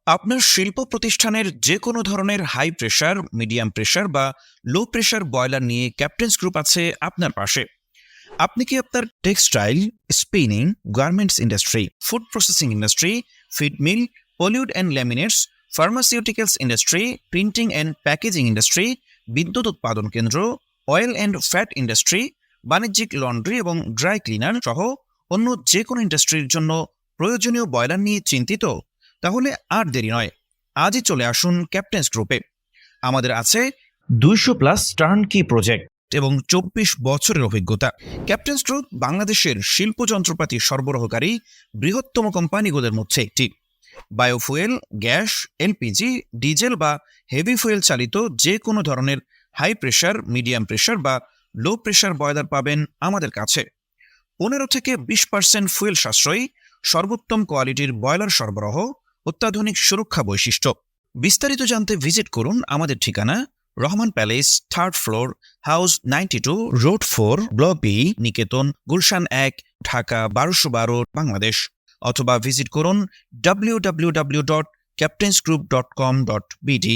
আপনার শিল্প প্রতিষ্ঠানের যে কোনো ধরনের হাই প্রেশার, মিডিয়াম প্রেশার বা লো প্রেশার বয়লার নিয়ে ক্যাপ্টেন্স গ্রুপ আছে আপনার পাশে। আপনি কি আপনার textile, spinning, garments industry, food processing industry, feed mill, plywood and laminates, pharmaceuticals industry, printing and packaging industry, বিদ্যুৎ উৎপাদন কেন্দ্র, অয়েল অ্যান্ড ফ্যাট ইন্ডাস্ট্রি, বাণিজ্যিক লন্ড্রি এবং ড্রাই ক্লিনার সহ অন্য যে কোনো ইন্ডাস্ট্রির জন্য প্রয়োজনীয় বয়লার নিয়ে চিন্তিত? তাহলে আর দেরি নয়, আজই চলে আসুন ক্যাপ্টেন্স গ্রুপে। আমাদের আছে 200+ টার্নকি প্রজেক্ট এবং 24 বছরের অভিজ্ঞতা। ক্যাপ্টেন্স গ্রুপ বাংলাদেশের শিল্প যন্ত্রপাতি সরবরাহকারী বৃহত্তম কোম্পানিগুলোর মধ্যে একটি। বায়োফুয়েল, গ্যাস, এলপিজি, ডিজেল বা হেভি ফুয়েল চালিত যে কোনো ধরনের হাই প্রেশার, মিডিয়াম প্রেশার বা লো প্রেশার বয়লার পাবেন আমাদের কাছে। 15 থেকে 20% ফুয়েল সাশ্রয়ী, সর্বোত্তম কোয়ালিটির বয়লার সরবরাহ, অত্যাধুনিক সুরক্ষা বৈশিষ্ট্য। বিস্তারিত জানতে ভিজিট করুন আমাদের ঠিকানা Rahman palace, 3rd floor, house 92, road 4, block B, Niketan, Gulshan 1, Dhaka 1212, Bangladesh. অথবা ভিজিট করুন www.captainsgroup.com.bd।